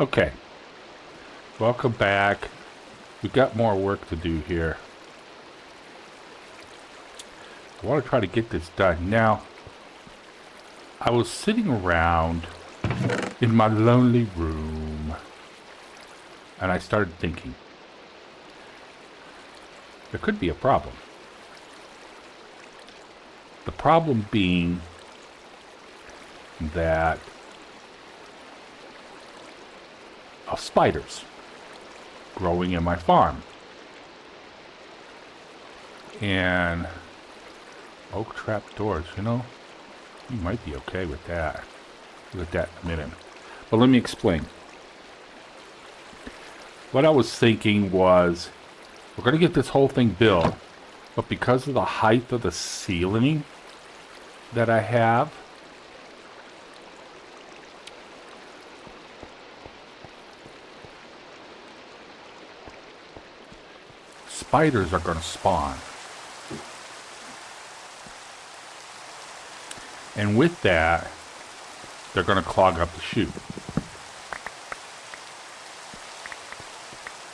Okay, welcome back. We've got more work to do here. I want to try to get this done. Now, I was sitting around in my lonely room, and I started thinking, there could be a problem. The problem being that of spiders growing in my farm. And oak trap doors, you might be okay with that. Look at that in a minute. But let me explain. What I was thinking was, we're going to get this whole thing built, but because of the height of the ceiling that I have, spiders are going to spawn. And with that, they're going to clog up the chute,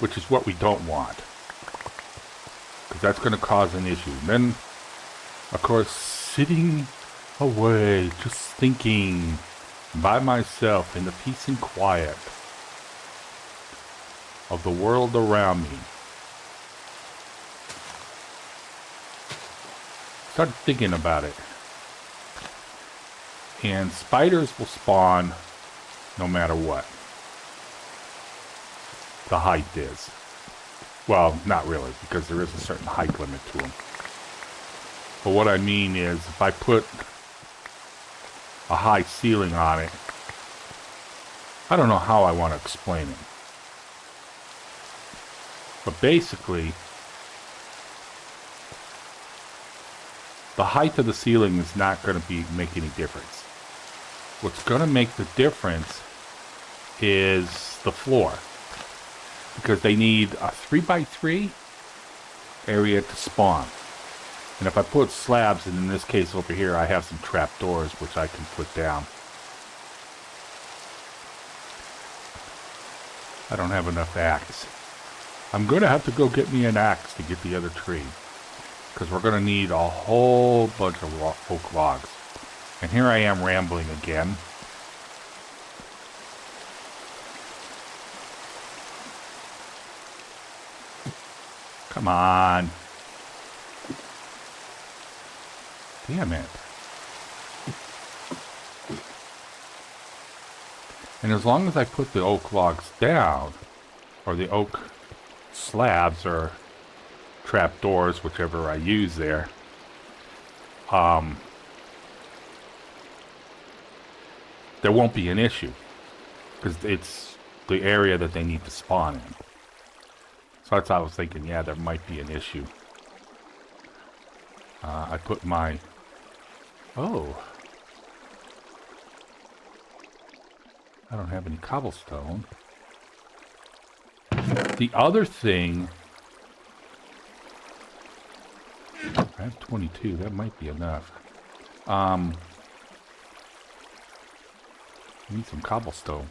which is what we don't want, because that's going to cause an issue. And then, of course, sitting away, just thinking by myself in the peace and quiet of the world around me, started thinking about it. And spiders will spawn no matter what the height is. Well, not really, because there is a certain height limit to them. But what I mean is, if I put a high ceiling on it, I don't know how I want to explain it. But basically, the height of the ceiling is not going to make any difference. What's going to make the difference is the floor, because they need a 3x3 area to spawn. And if I put slabs, and in this case over here I have some trap doors which I can put down. I don't have enough axe. I'm going to have to go get me an axe to get the other tree, because we're going to need a whole bunch of oak logs. And here I am rambling again. Come on. Damn it. And as long as I put the oak logs down, or the oak slabs, or trap doors, whichever I use there, there won't be an issue, because it's the area that they need to spawn in. So that's how I was thinking, yeah, there might be an issue. I put my... Oh. I don't have any cobblestone. The other thing... I have 22, that might be enough. I need some cobblestone.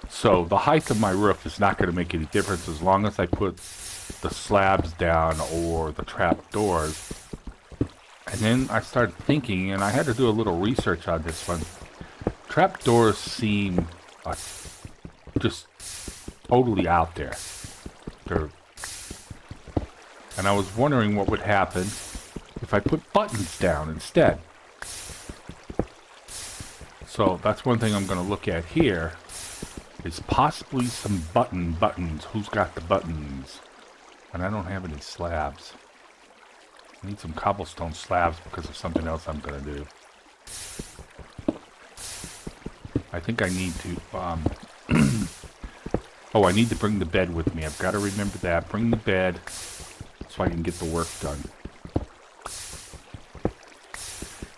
So the height of my roof is not going to make any difference as long as I put the slabs down or the trap doors. And then I started thinking, and I had to do a little research on this one. Trap doors seem just totally out there. And I was wondering what would happen if I put buttons down instead. So that's one thing I'm going to look at here, is possibly some buttons. Who's got the buttons? And I don't have any slabs. I need some cobblestone slabs because of something else I'm going to do. I think I need to... Oh, I need to bring the bed with me. I've got to remember that. Bring the bed so I can get the work done.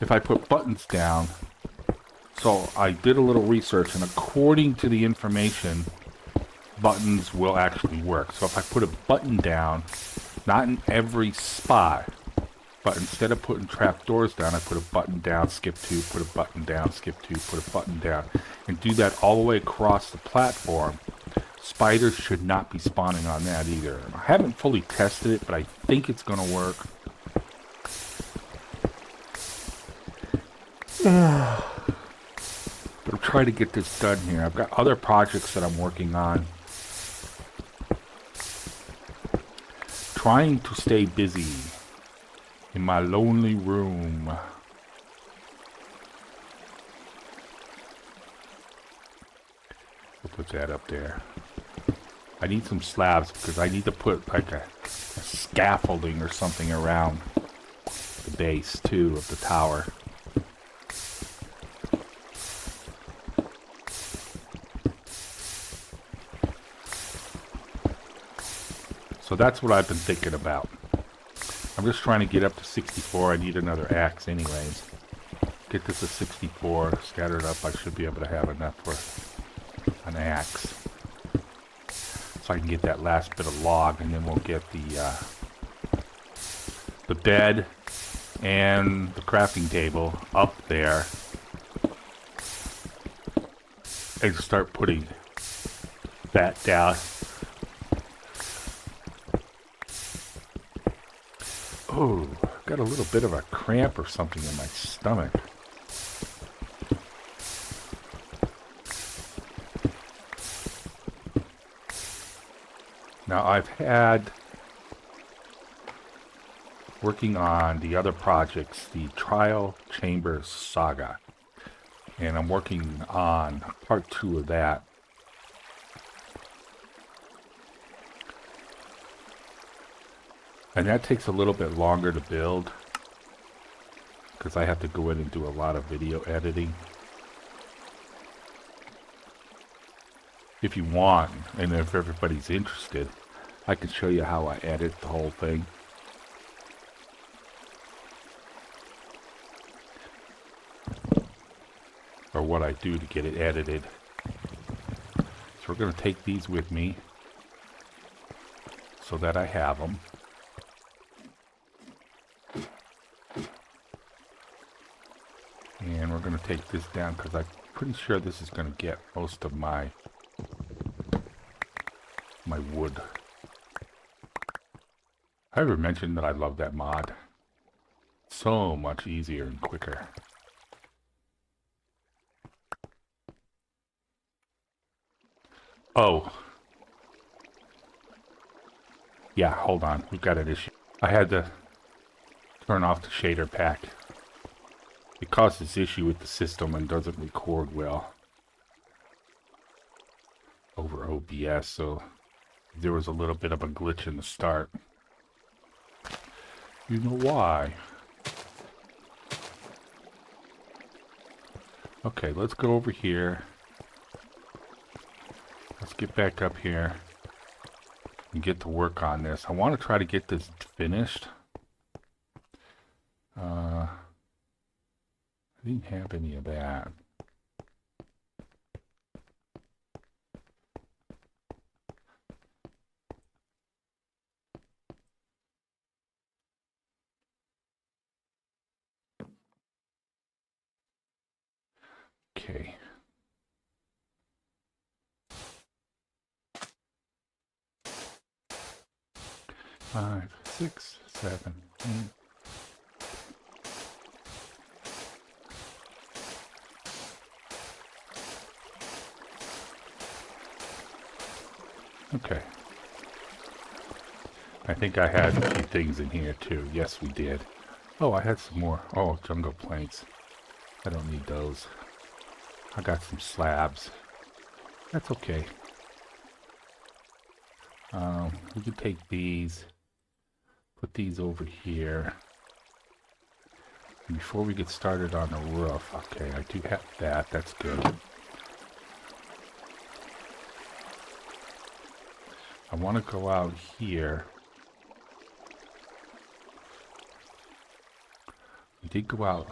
If I put buttons down... So I did a little research, and according to the information, buttons will actually work. So if I put a button down, not in every spot, But instead of putting trapdoors down, I put a button down, skip 2, put a button down, skip 2, put a button down. And do that all the way across the platform. Spiders should not be spawning on that either. I haven't fully tested it, but I think it's going to work. But I'm trying to get this done here. I've got other projects that I'm working on. Trying to stay busy in my lonely room. We'll put that up there. I need some slabs because I need to put like a scaffolding or something around the base too of the tower. So that's what I've been thinking about. I'm just trying to get up to 64. I need another axe anyways. Get this to 64, scatter it up. I should be able to have enough for an axe. So I can get that last bit of log, and then we'll get the bed and the crafting table up there. And start putting that down. Oh, got a little bit of a cramp or something in my stomach. Now I've had, working on the other projects, the Trial Chambers Saga. And I'm working on part 2 of that. And that takes a little bit longer to build because I have to go in and do a lot of video editing. If you want, and if everybody's interested, I can show you how I edit the whole thing. Or what I do to get it edited. So we're going to take these with me so that I have them. And we're going to take this down because I'm pretty sure this is going to get most of my wood. I ever mentioned that I love that mod? So much easier and quicker. Oh. Yeah, hold on. We've got an issue. I had to turn off the shader pack. It causes issue with the system and doesn't record well over OBS, so there was a little bit of a glitch in the start. You know why? Okay, let's go over here. Let's get back up here and get to work on this. I want to try to get this finished. I didn't have any of that. Okay. Five, 6, 7, 8. Okay. I think I had a few things in here too. Yes, we did. Oh, I had some more. Oh, jungle planks. I don't need those. I got some slabs. That's okay. We can take these, put these over here. And before we get started on the roof, okay, I do have that. That's good. I want to go out here. We did go out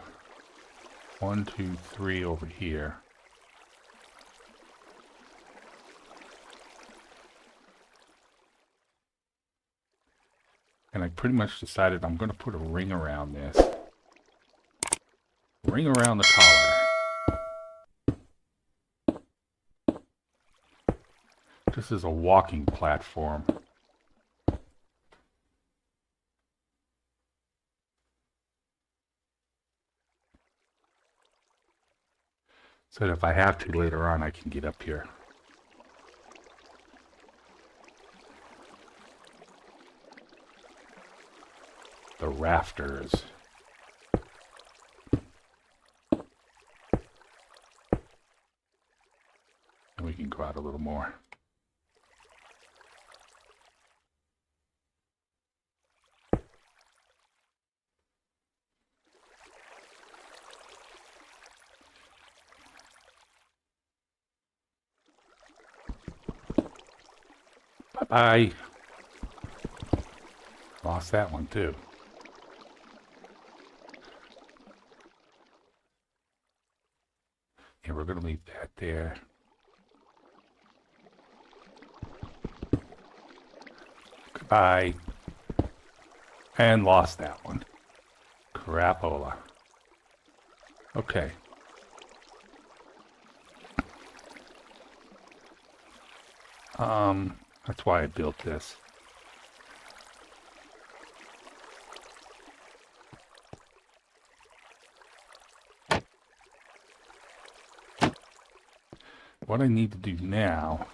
1, 2, 3 over here. And I pretty much decided I'm going to put a ring around this. Ring around the collar. This is a walking platform. So that if I have to later on, I can get up here. The rafters. And we can go out a little more. Bye-bye. Lost that one too. Yeah, we're going to leave that there. Goodbye. And lost that one. Crapola. Okay. That's why I built this. What I need to do now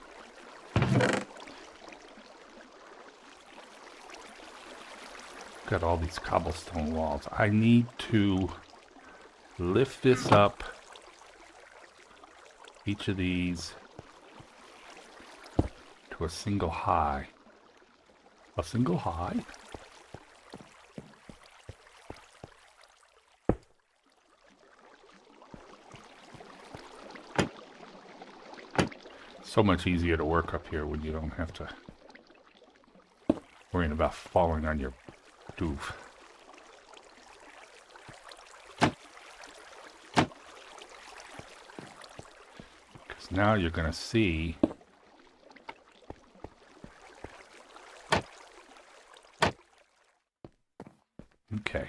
got all these cobblestone walls. I need to lift this up, each of these, to a single high. A single high? So much easier to work up here when you don't have to worry about falling on your doof. Because now you're going to see okay,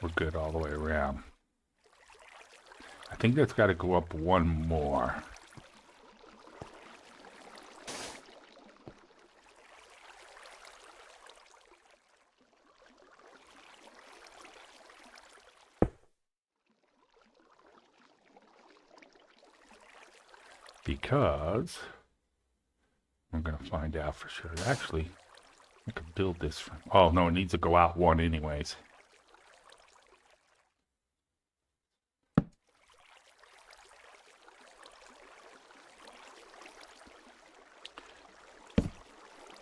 we're good all the way around. I think that's got to go up one more. Because we're going to find out for sure. Actually, I could build this from... Oh, no, it needs to go out one anyways.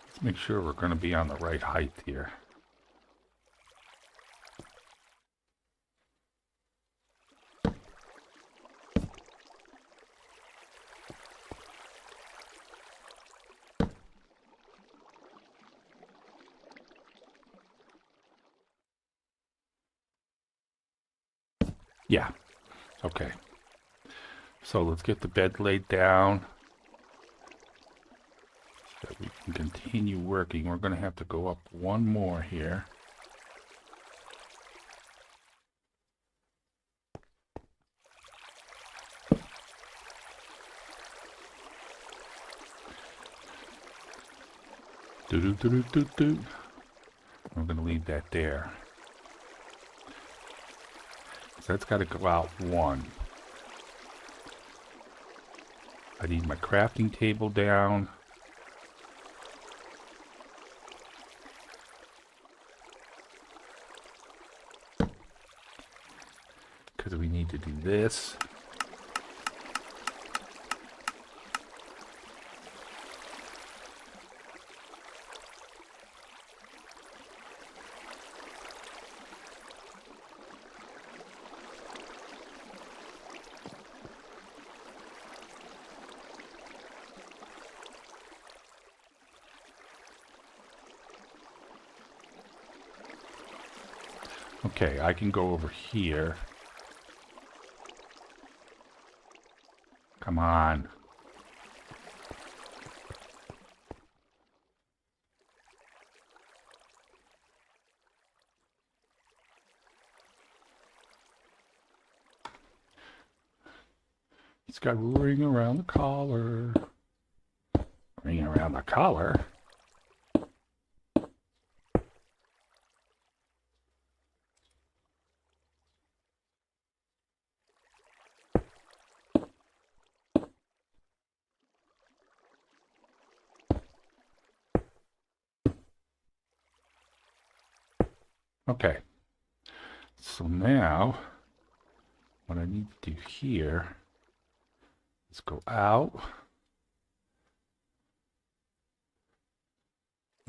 Let's make sure we're going to be on the right height here. Yeah. Okay. So let's get the bed laid down so that we can continue working. We're going to have to go up one more here. Do-do-do-do-do-do. I'm going to leave that there. So that's got to go out one. I need my crafting table down. Because we need to do this. Okay, I can go over here. Come on. It's got ring around the collar. Ring around the collar? Okay. So now, what I need to do here is go out.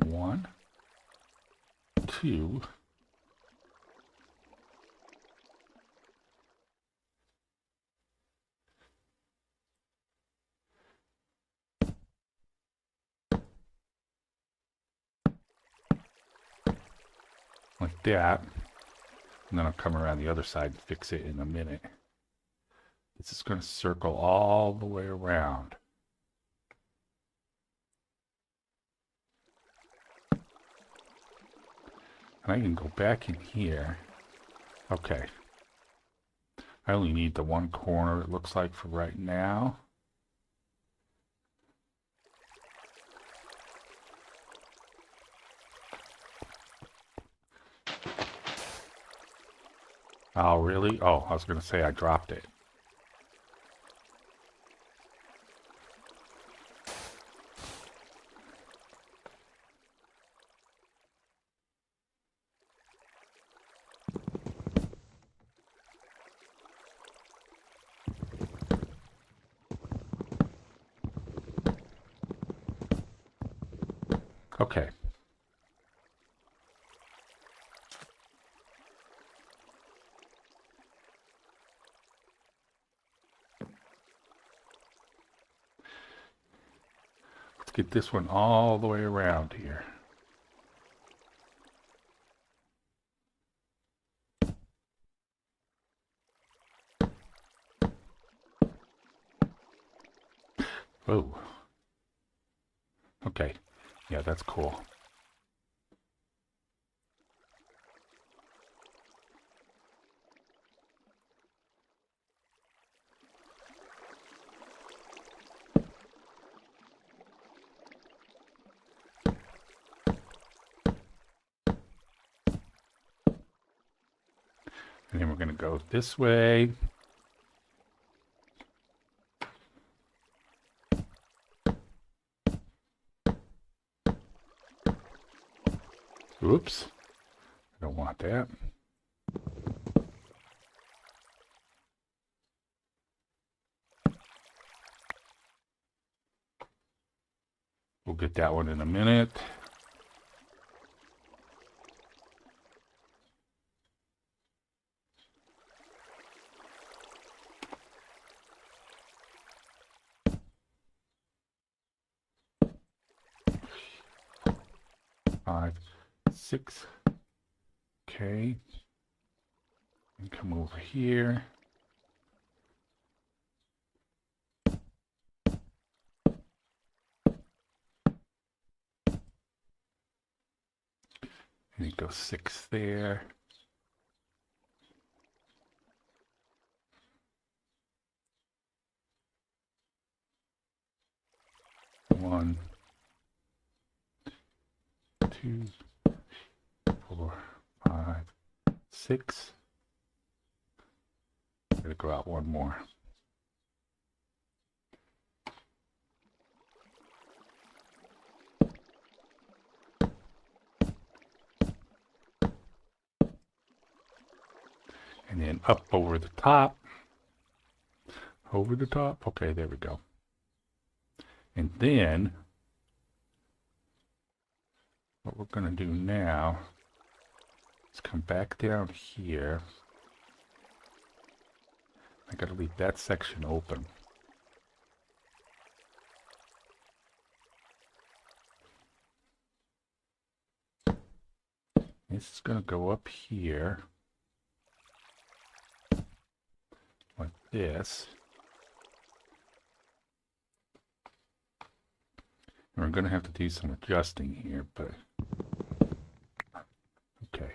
1, 2. Like that. And then I'll come around the other side and fix it in a minute. This is going to circle all the way around. And I can go back in here. Okay. I only need the one corner, it looks like, for right now. Oh, really? Oh, I was going to say I dropped it. Okay. Let's get this one all the way around here. Oh. Okay. Yeah, that's cool. And then we're going to go this way. Oops. I don't want that. We'll get that one in a minute. Five, 6. Okay. And come over here. And it goes 6 there. One, 2, 4, 5, 6. Gotta go out one more. And then up over the top. Over the top. Okay, there we go. And then what we're going to do now is come back down here. I got to leave that section open. This is going to go up here like this. And we're going to have to do some adjusting here, but okay.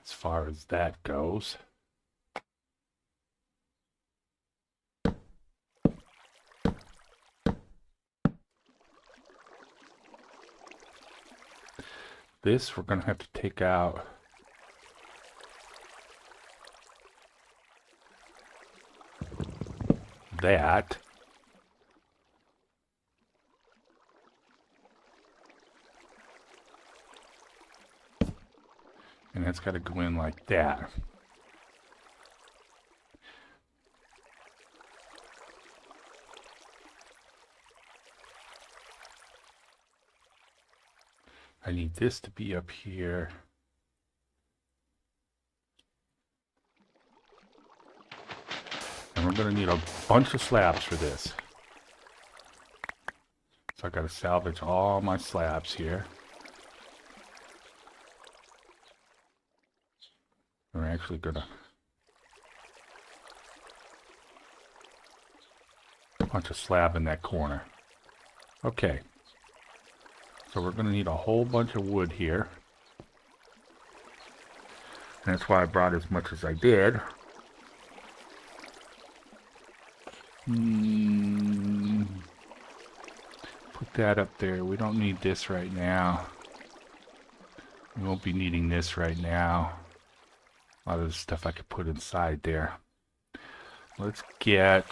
as far as that goes. This we're going to have to take out. That. And that's got to go in like that. I need this to be up here. And we're going to need a bunch of slabs for this. So I got to salvage all my slabs here. We're actually going to bunch of slab in that corner. Okay. So we're going to need a whole bunch of wood here. And that's why I brought as much as I did. Put that up there. We don't need this right now. We won't be needing this right now. A lot of the stuff I could put inside there. Let's get...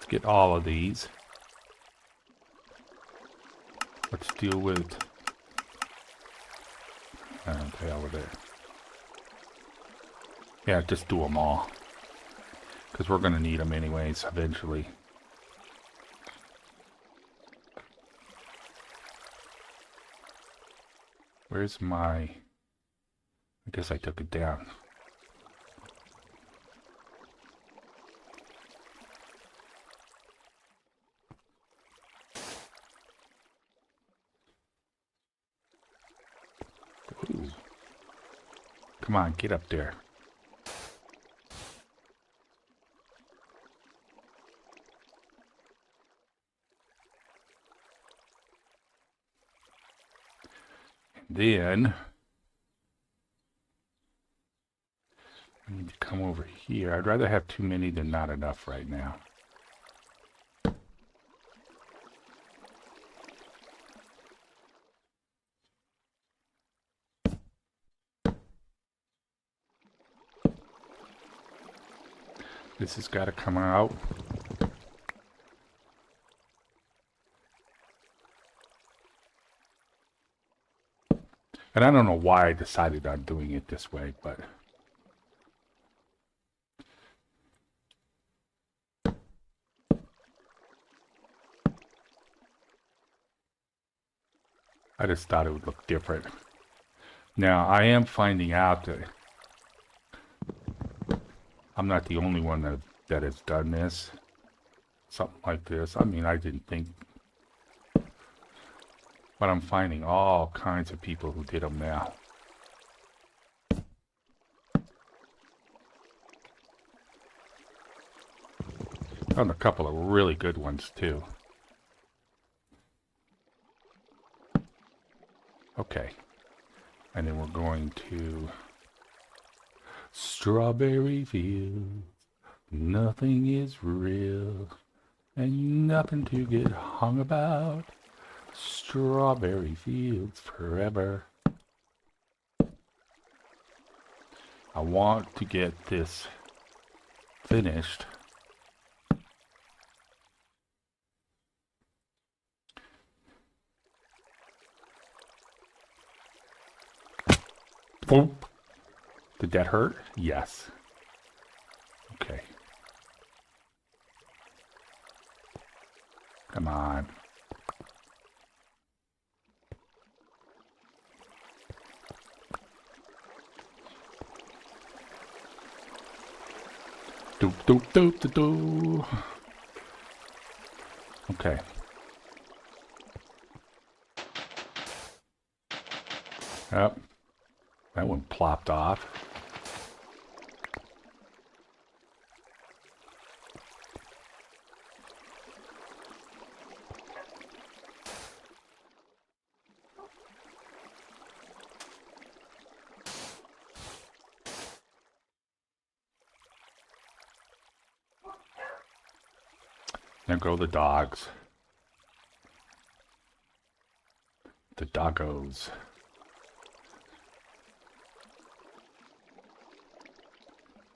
get all of these. Let's deal with... okay, over there. Yeah, just do them all. Because we're going to need them anyways, eventually. Where's my... I guess I took it down. Ooh. Come on, get up there. And then I need to come over here. I'd rather have too many than not enough right now. This has got to come out. And I don't know why I decided on doing it this way, but... I just thought it would look different. Now, I am finding out that I'm not the only one that has done this. Something like this. I mean, I didn't think... But I'm finding all kinds of people who did them now. Found a couple of really good ones, too. Okay. And then we're going to... Strawberry fields, nothing is real, and nothing to get hung about. Strawberry fields forever. I want to get this finished. Boop. Did that hurt? Yes. Okay. Come on. Doop, doop, doop, doop, doop. Okay. Yep. That one plopped off. There go the dogs. The doggos.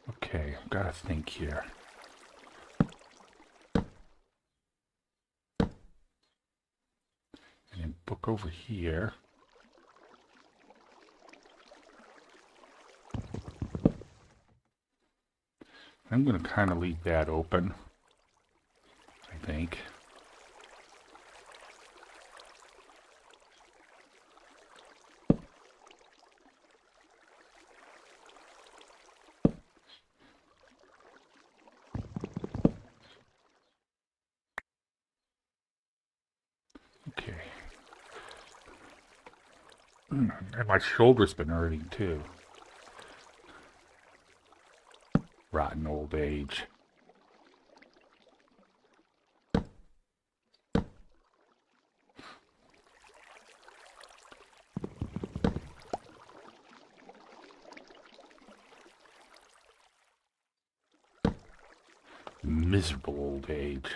Okay, I've got to think here. And then book over here. I'm going to kind of leave that open, I think. Okay. And my shoulder's been hurting too. Rotten old age. Miserable old age.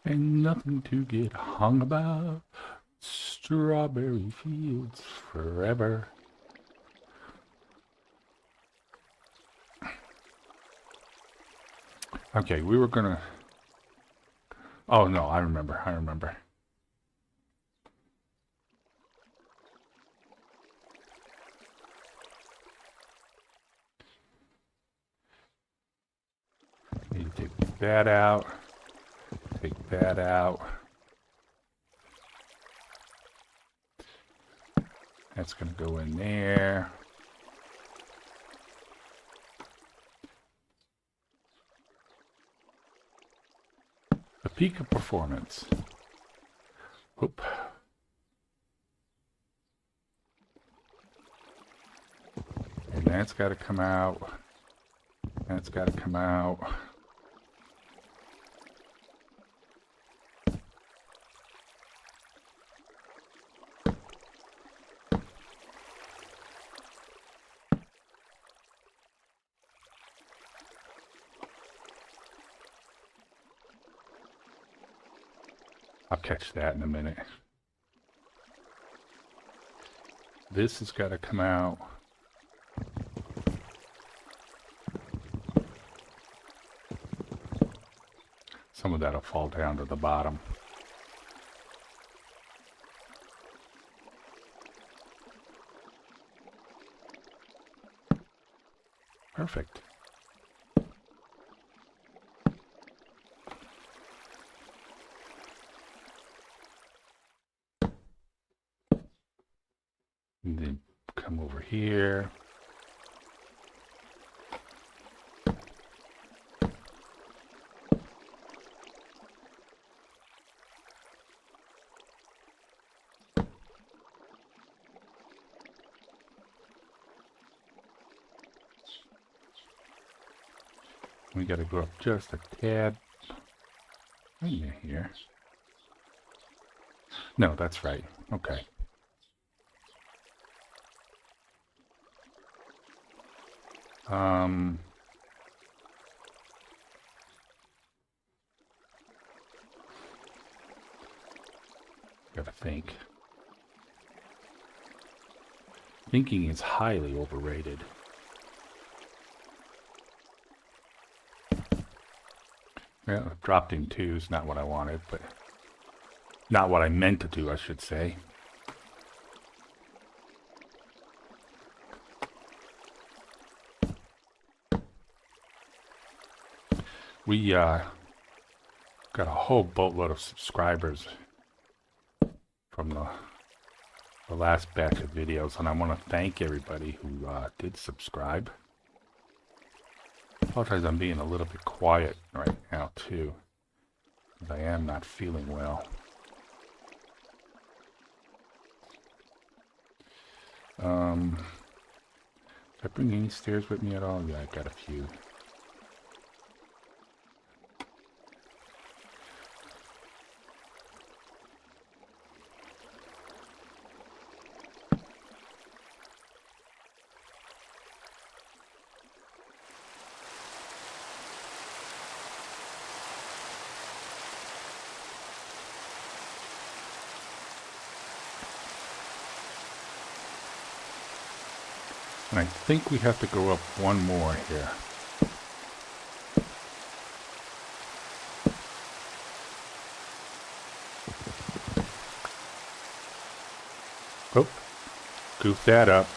Ain't nothing to get hung about. Strawberry fields forever. Okay, we were gonna... Oh no, I remember. Need to take that out. Take that out. That's going to go in there. The peak of performance. Oop. And that's got to come out. That's got to come out. I'll catch that in a minute. This has got to come out. Some of that will fall down to the bottom. Perfect. And then come over here. We got to go up just a tad. In here. No, that's right. Okay. Gotta think. Thinking is highly overrated. Yeah, dropped in twos, not what I wanted, but not what I meant to do, I should say. We got a whole boatload of subscribers from the last batch of videos, and I want to thank everybody who did subscribe. I apologize, I'm being a little bit quiet right now too, because I am not feeling well. Did I bring any stairs with me at all? Yeah, I got a few. And I think we have to go up one more here. Oh, goof that up.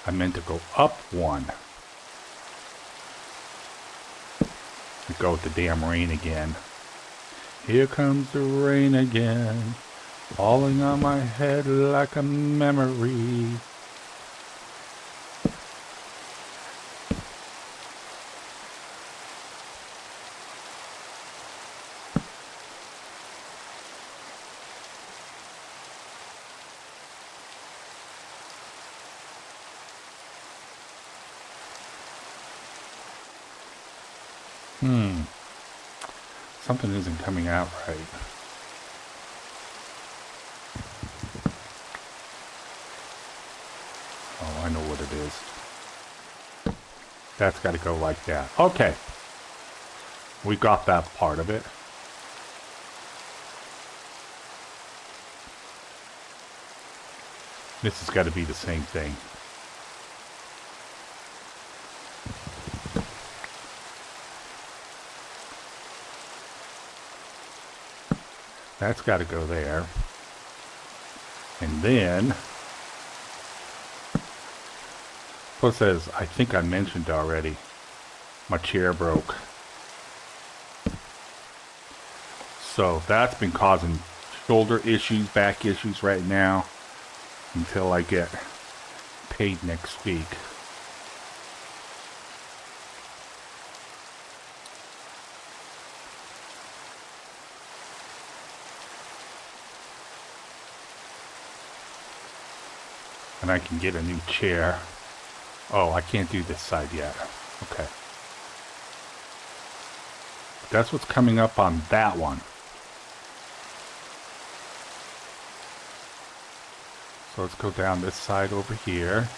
I meant to go up one. We go with the damn rain again. Here comes the rain again, falling on my head like a memory. Something isn't coming out right. Oh, I know what it is. That's got to go like that. Okay. We got that part of it. This has got to be the same thing. That's got to go there. And then, plus as I think I mentioned already, my chair broke. So that's been causing shoulder issues, back issues right now until I get paid next week. And I can get a new chair. Oh, I can't do this side yet. Okay. That's what's coming up on that one. So let's go down this side over here.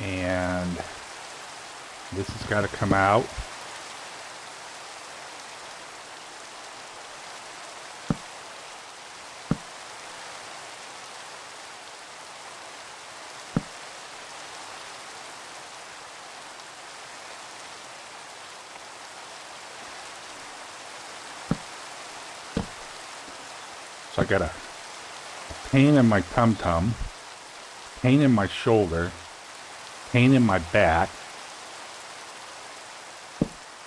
And this has got to come out. So I got a pain in my tum-tum, pain in my shoulder, pain in my back,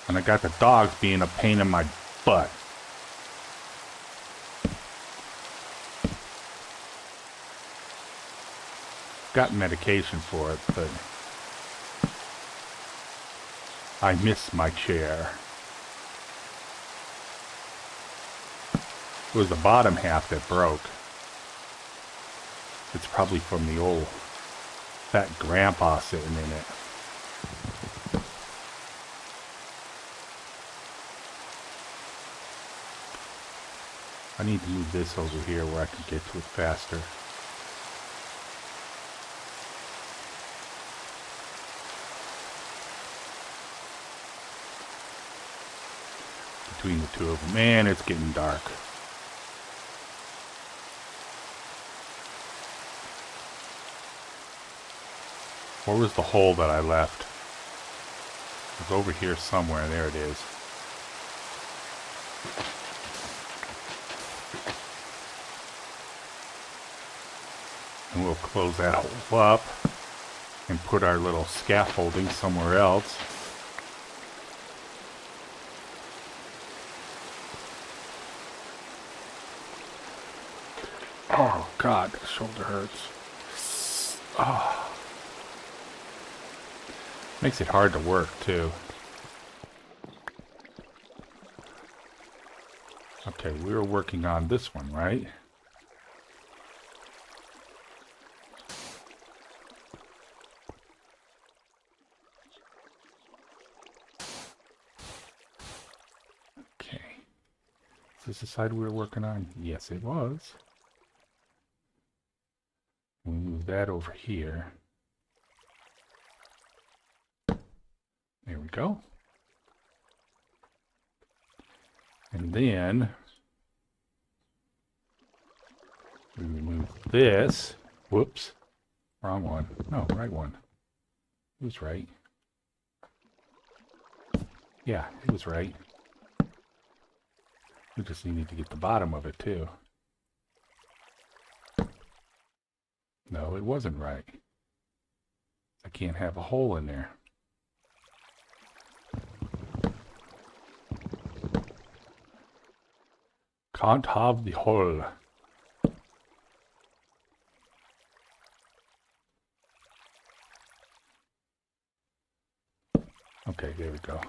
and I got the dogs being a pain in my butt. Got medication for it, but I miss my chair. It was the bottom half that broke. It's probably from the old fat grandpa sitting in it. I need to move this over here where I can get to it faster. Between the two of them. Man, it's getting dark. Where was the hole that I left? It was over here somewhere. There it is. And we'll close that hole up and put our little scaffolding somewhere else. Oh God, the shoulder hurts. Oh. Makes it hard to work too. Okay, we were working on this one, right? Okay. Is this the side we were working on? Yes, it was. We move that over here. There we go. And then we remove this. Whoops. Wrong one. No, right one. It was right. Yeah, it was right. We just need to get the bottom of it too. No, it wasn't right. I can't have a hole in there. Can't have the hole. Okay, there we go.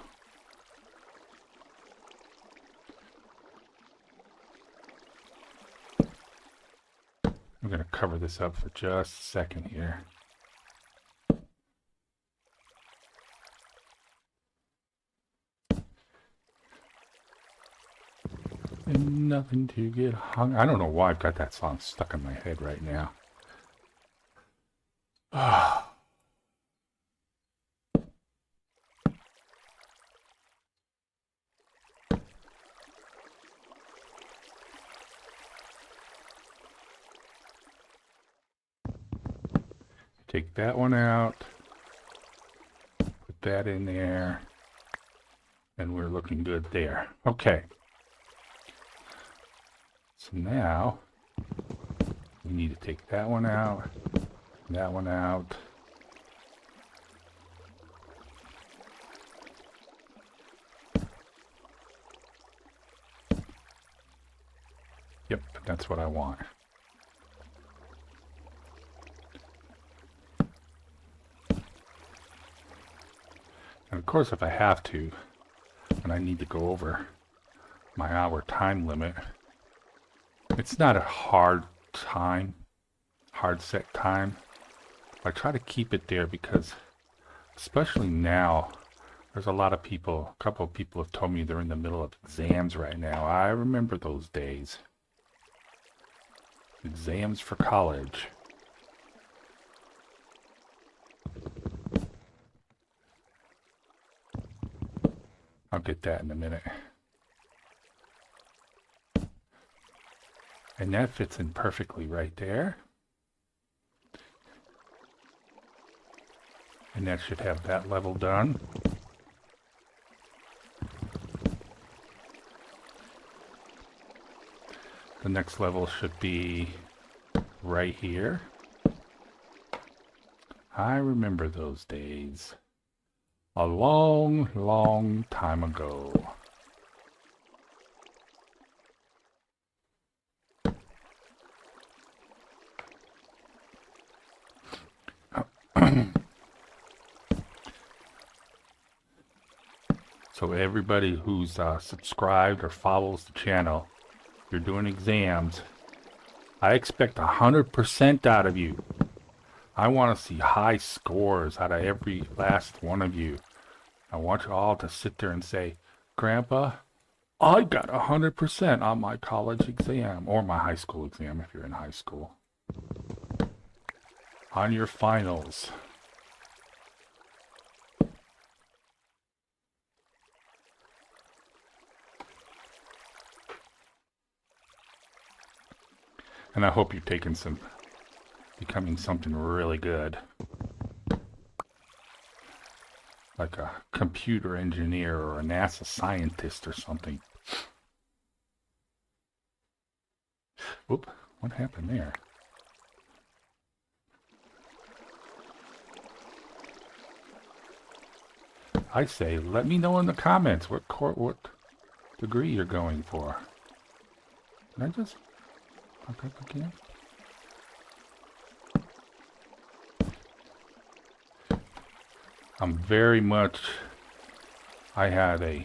I'm going to cover this up for just a second here. And nothing to get hung. I don't know why I've got that song stuck in my head right now. Ah. Take that one out, put that in there, and we're looking good there. Okay. So now we need to take that one out, that one out. Yep, that's what I want. And of course, if I have to, and I need to go over my hour time limit, it's not a hard set time. I try to keep it there because, especially now, there's a lot of people, a couple of people have told me they're in the middle of exams right now. I remember those days. Exams for college. I'll get that in a minute. And that fits in perfectly right there. And that should have that level done. The next level should be right here. I remember those days. A long, long time ago. So everybody who's subscribed or follows the channel, if you're doing exams, I expect 100% out of you. I want to see high scores out of every last one of you. I want you all to sit there and say, Grandpa, I got 100% on my college exam, or my high school exam if you're in high school. On your finals. And I hope you're taking becoming something really good. like a computer engineer or a NASA scientist or something. Whoop, what happened there? I say, let me know in the comments what degree you're going for. Can I just fuck up again? I'm very much, I had a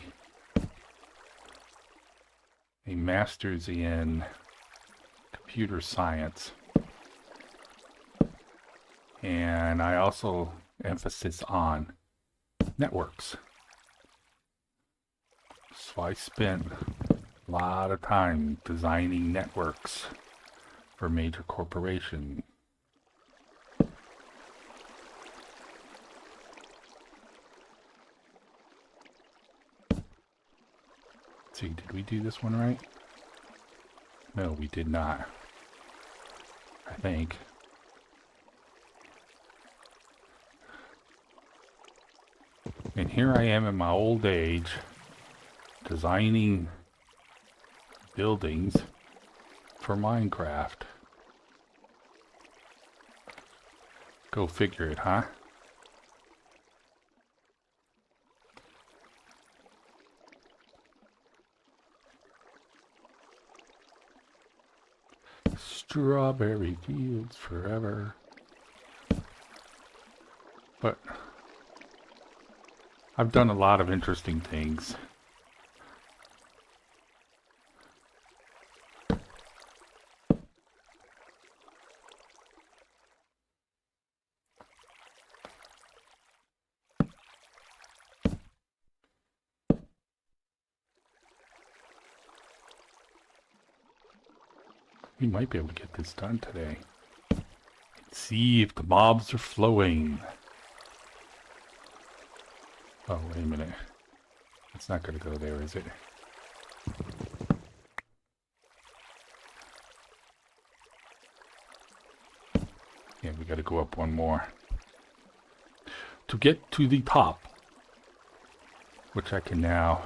master's in computer science, and I also emphasis on networks. So I spent a lot of time designing networks for major corporations. Let's see, did we do this one right? No, we did not. I think. And here I am in my old age, designing buildings for Minecraft. Go figure it, huh? Strawberry fields forever. But I've done a lot of interesting things. We might be able to get this done today. Let's see if the mobs are flowing. Oh, wait a minute. It's not going to go there, is it? Yeah, we got to go up one more. To get to the top, which I can now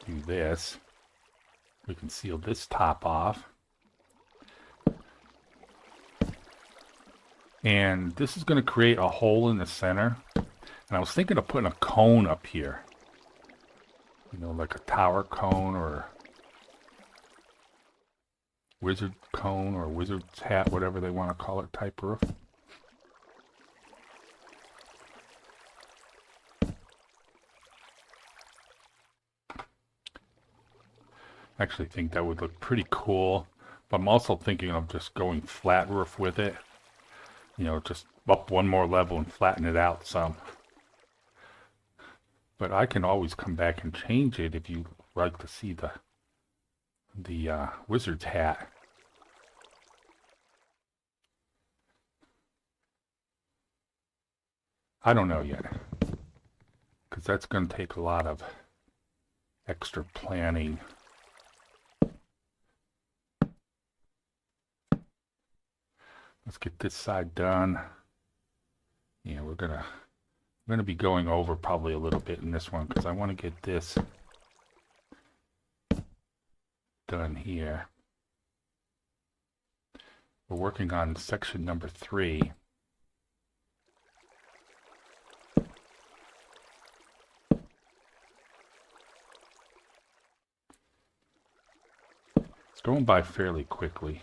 do this. We can seal this top off. And this is going to create a hole in the center. And I was thinking of putting a cone up here. You know, like a tower cone or wizard cone or wizard's hat, whatever they want to call it, type roof. I actually think that would look pretty cool. But I'm also thinking of just going flat roof with it. You know, just up one more level and flatten it out some. But I can always come back and change it if you like to see the wizard's hat. I don't know yet, because that's going to take a lot of extra planning. Let's get this side done. Yeah, we're gonna be going over probably a little bit in this one because I want to get this done here. We're working on section number 3. It's going by fairly quickly.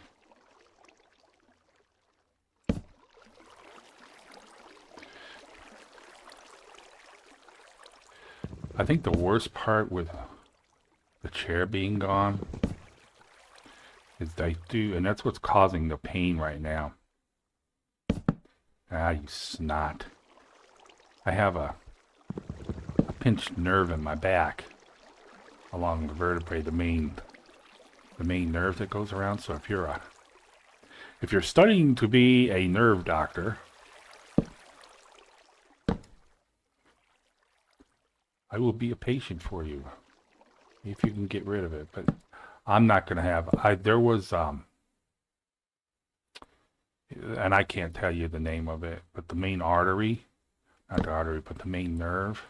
I think the worst part with the chair being gone is and that's what's causing the pain right now. Ah, you snot. I have a pinched nerve in my back along the vertebrae, the main nerve that goes around. So if you're studying to be a nerve doctor, I will be a patient for you if you can get rid of it. But I'm not going to have. There was and I can't tell you the name of it, but the main artery. not the artery, but the main nerve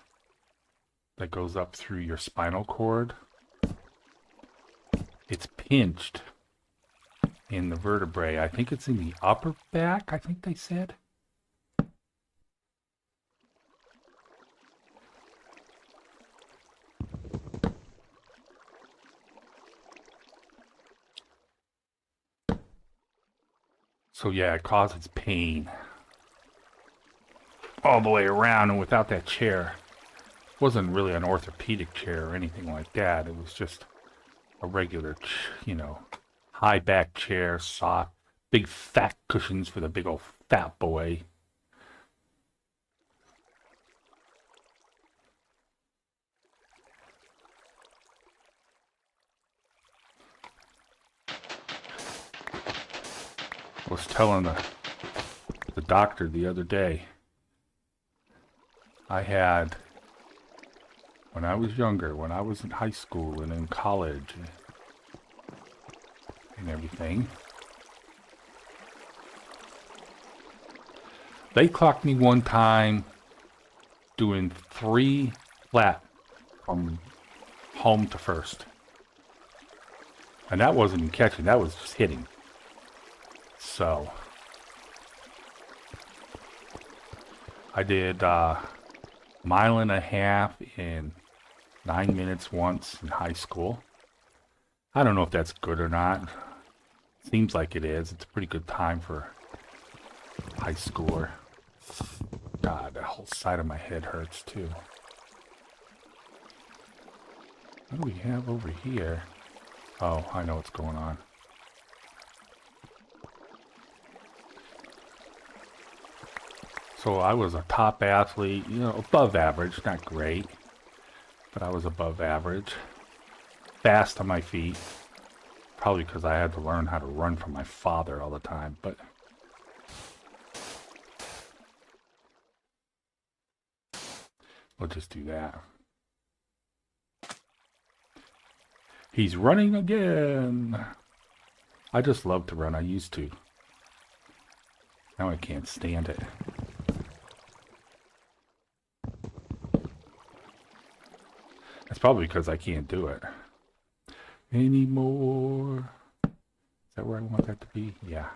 that goes up through your spinal cord. It's pinched in the vertebrae. I think it's in the upper back, I think they said. So yeah, it causes pain all the way around, and without that chair, it wasn't really an orthopedic chair or anything like that. It was just a regular, high back chair, soft, big fat cushions for the big old fat boy. I was telling the doctor the other day, I had, when I was younger, when I was in high school and in college and everything, they clocked me one time doing 3 flat from home to first. And that wasn't even catching, that was just hitting. So I did a mile and a half in 9 minutes once in high school. I don't know if that's good or not. Seems like it is. It's a pretty good time for high schooler. God, the whole side of my head hurts too. What do we have over here? Oh, I know what's going on. So I was a top athlete, above average, not great, but I was above average. Fast on my feet, probably because I had to learn how to run from my father all the time, but we'll just do that. He's running again. I just love to run. I used to. Now I can't stand it. That's probably because I can't do it anymore. Is that where I want that to be? Yeah.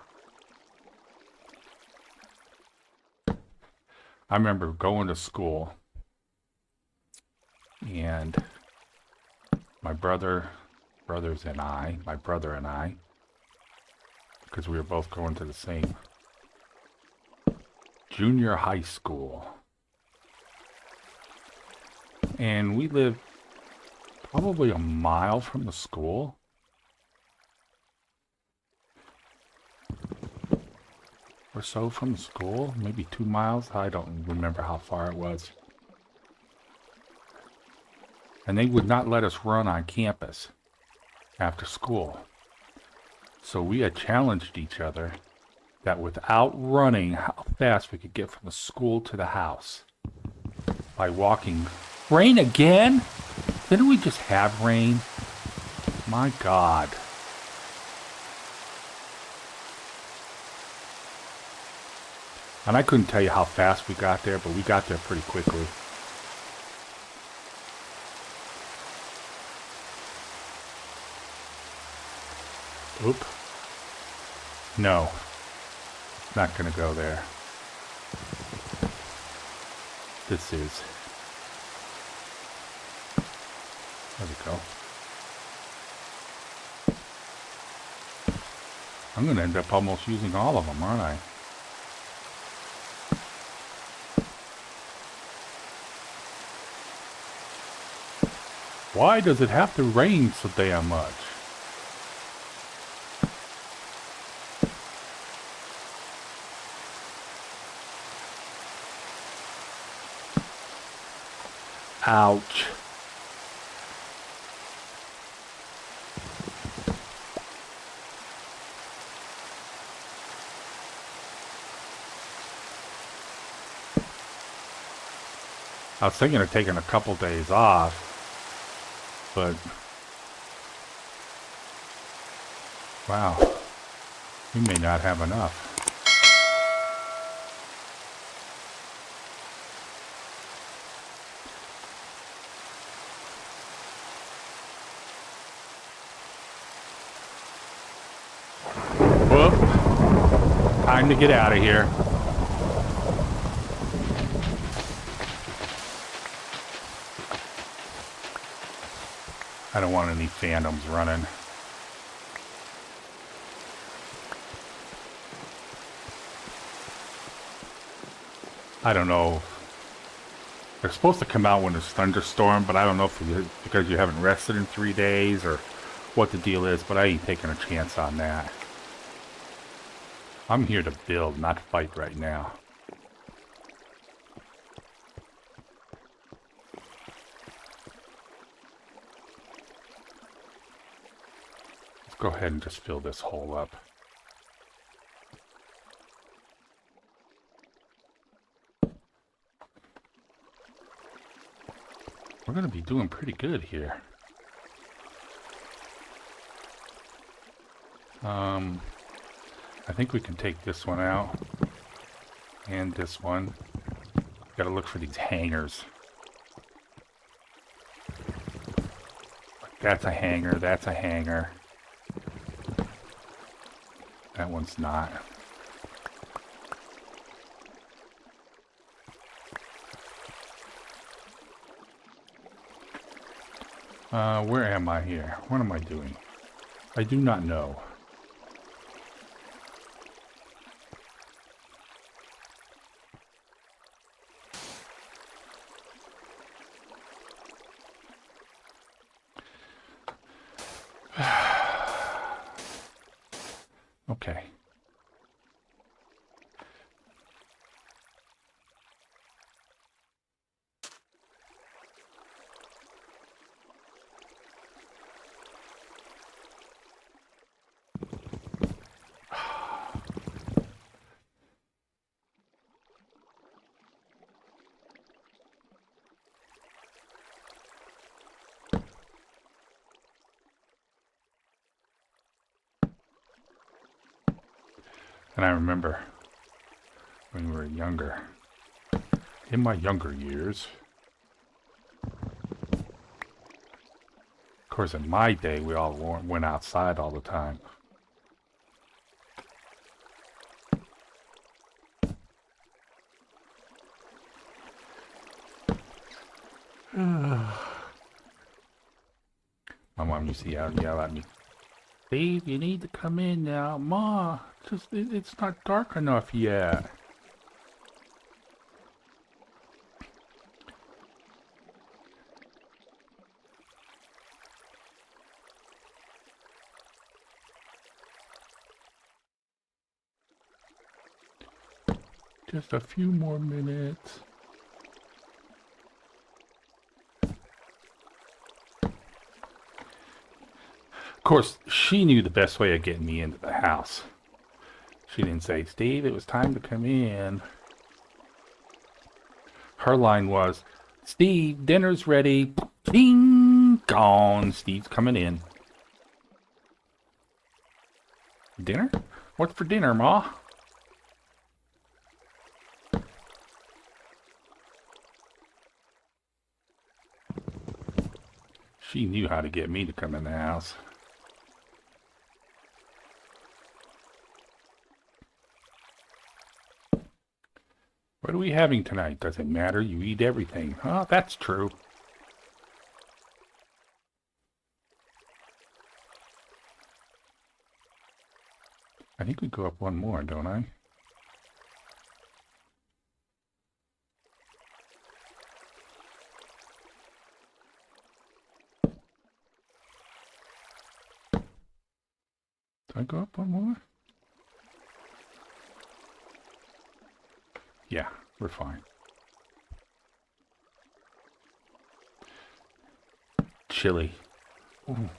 I remember going to school and my brother and I, because we were both going to the same junior high school. And we lived probably a mile from the school. Or so from the school, maybe 2 miles. I don't remember how far it was. And they would not let us run on campus after school. So we had challenged each other that without running, how fast we could get from the school to the house by walking. Rain again? Didn't we just have rain? My God. And I couldn't tell you how fast we got there, but we got there pretty quickly. Oop. No. Not gonna go there. This is. There we go. I'm gonna end up almost using all of them, aren't I? Why does it have to rain so damn much? Ouch. I was thinking of taking a couple days off, but wow, we may not have enough. Time to get out of here. I don't want any phantoms running. I don't know. They're supposed to come out when there's thunderstorm, but I don't know if because you haven't rested in 3 days or what the deal is, but I ain't taking a chance on that. I'm here to build, not fight right now. Let's go ahead and just fill this hole up. We're going to be doing pretty good here. I think we can take this one out. And this one. Gotta look for these hangers. That's a hanger, that's a hanger. That one's not. Where am I here? What am I doing? I do not know. Okay. And I remember when we were younger, in my younger years, of course in my day we all went outside all the time. My mom used to yell at me, "Steve, you need to come in now. Ma, it's not dark enough yet." Just a few more minutes. Of course, she knew the best way of getting me into the house. She didn't say, "Steve, it was time to come in." Her line was, "Steve, dinner's ready." Ding! Gone. Steve's coming in. Dinner? What's for dinner, Ma? She knew how to get me to come in the house. What are we having tonight? Doesn't matter. You eat everything. Oh, that's true. I think we go up one more, don't I? Do I go up one more? Yeah, we're fine. Chili. Ooh.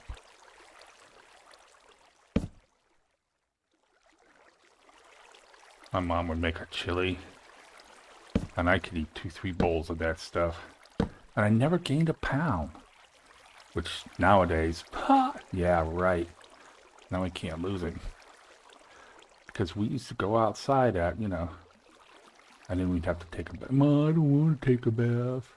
My mom would make a chili, and I could eat 2-3 bowls of that stuff, and I never gained a pound. Which nowadays, yeah, right. Now I can't lose it, because we used to go outside at, and then we'd have to take a bath. Mom, I don't want to take a bath.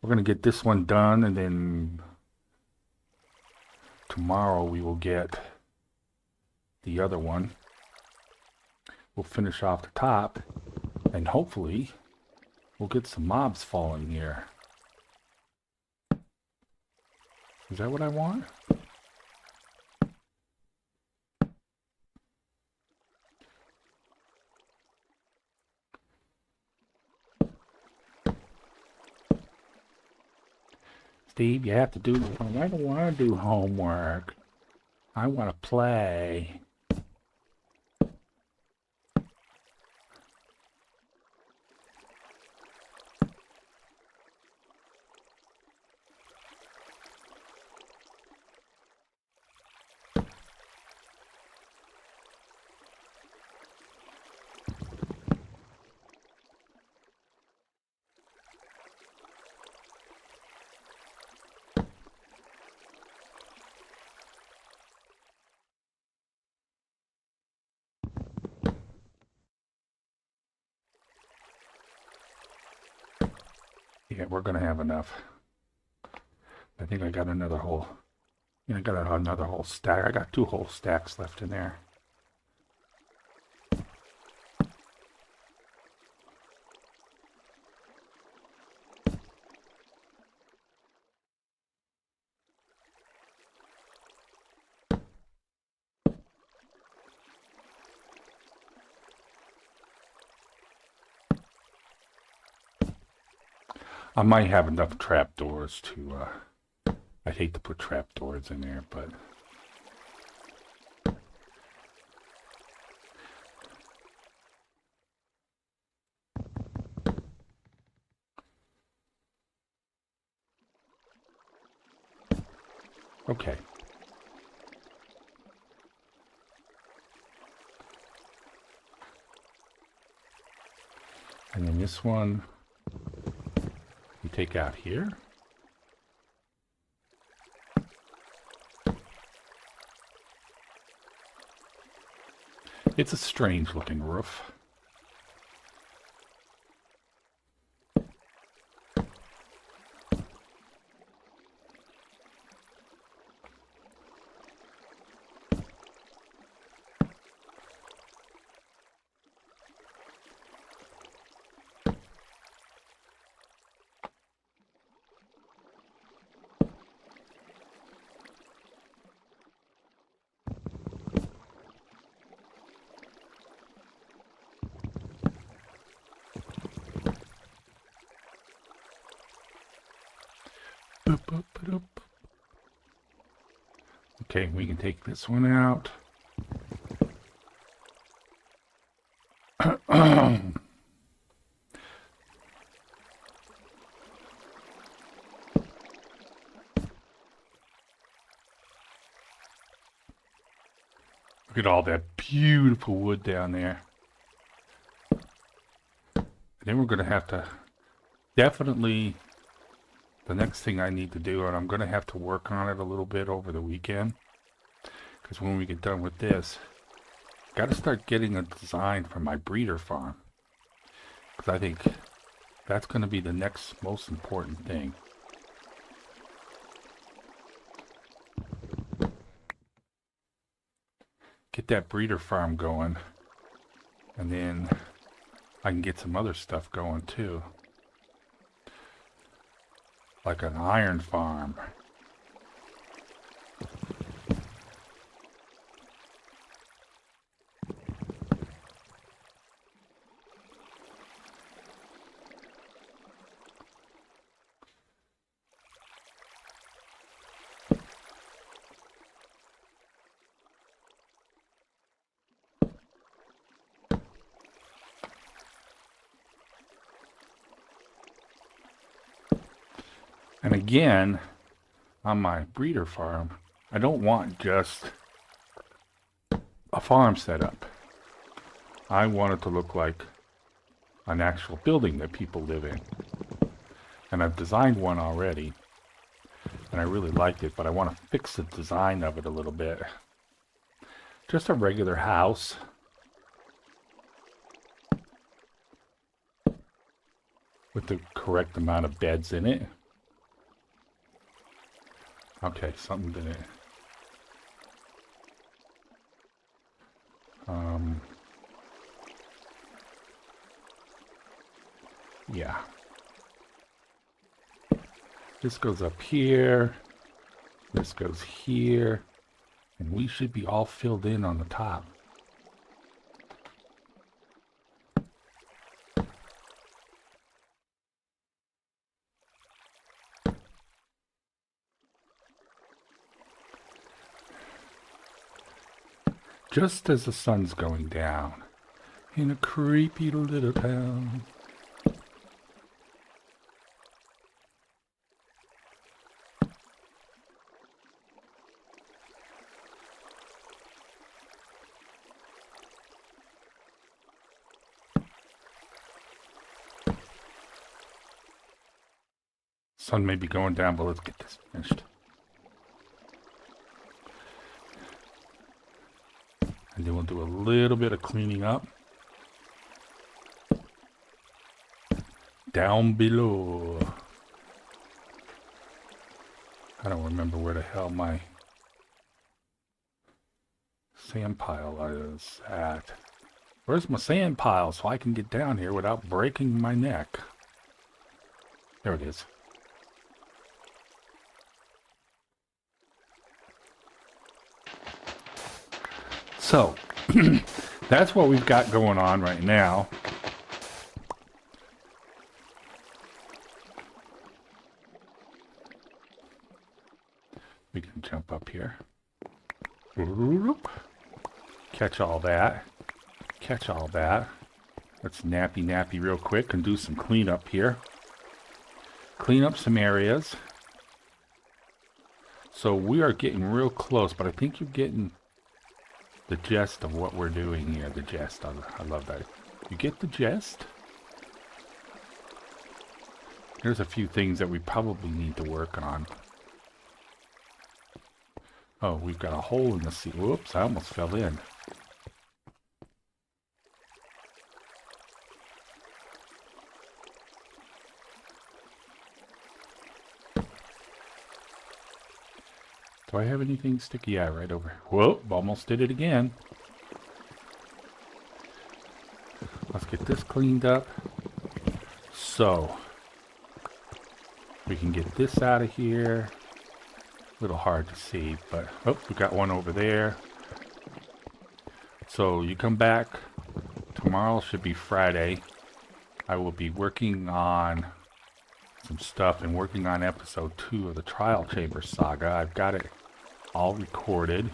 We're gonna get this one done, and then tomorrow we will get the other one. We'll finish off the top, and hopefully we'll get some mobs falling here. Is that what I want? Steve, you have to do... I don't want to do homework. I want to play. Yeah, we're gonna have enough. I think I got another whole... Yeah, I got another whole stack. I got 2 whole stacks left in there. I might have enough trapdoors to, I'd hate to put trapdoors in there, but... Okay. And then this one, we take out here. It's a strange looking roof. Okay, we can take this one out. Look at all that beautiful wood down there. And then we're going to have to definitely, the next thing I need to do, and I'm going to have to work on it a little bit over the weekend, because when we get done with this, got to start getting a design for my breeder farm, because I think that's going to be the next most important thing. Get that breeder farm going, and then I can get some other stuff going too, like an iron farm. And again, on my breeder farm, I don't want just a farm setup. I want it to look like an actual building that people live in. And I've designed one already, and I really like it, but I want to fix the design of it a little bit. Just a regular house. With the correct amount of beds in it. Okay, something did it. Yeah. This goes up here. This goes here. And we should be all filled in on the top. Just as the sun's going down in a creepy little town. Sun may be going down, but let's get this finished. And then we'll do a little bit of cleaning up down below. I don't remember where the hell my sand pile is at. Where's my sand pile so I can get down here without breaking my neck? There it is. So, that's what we've got going on right now. We can jump up here. Catch all that. Catch all that. Let's nappy real quick and do some cleanup here. Clean up some areas. So we are getting real close, but I think you're getting the gist of what we're doing here. The gist. I love that. You get the gist? There's a few things that we probably need to work on. Oh, we've got a hole in the sea. Whoops, I almost fell in. Do I have anything sticky? Yeah, right over. Whoa, almost did it again. Let's get this cleaned up. So, we can get this out of here. A little hard to see, but oh, we got one over there. So you come back. Tomorrow should be Friday. I will be working on some stuff and working on episode 2 of the Trial Chamber saga. I've got it all recorded.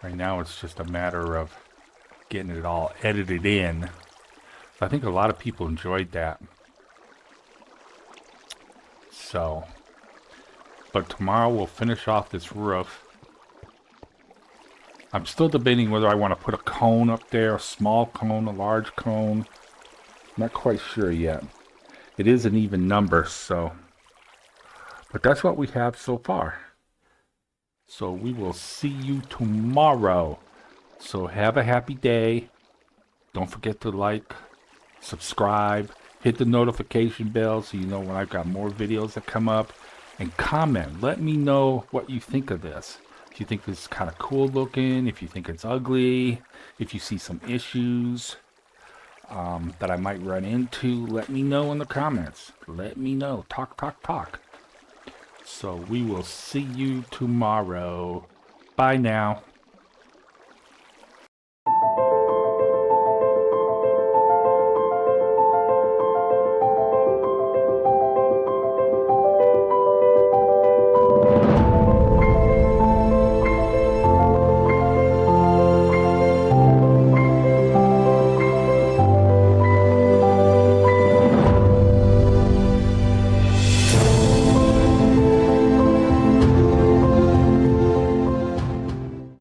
Right now it's just a matter of getting it all edited in. I think a lot of people enjoyed that. So, but tomorrow we'll finish off this roof. I'm still debating whether I want to put a cone up there, a small cone, a large cone. Not quite sure yet. It is an even number, so. But that's what we have so far. So we will see you tomorrow. So have a happy day. Don't forget to like, subscribe, hit the notification bell so you know when I've got more videos that come up. And comment. Let me know what you think of this. If you think this is kind of cool looking, if you think it's ugly, if you see some issues that I might run into, let me know in the comments. Let me know. Talk. So we will see you tomorrow. Bye now.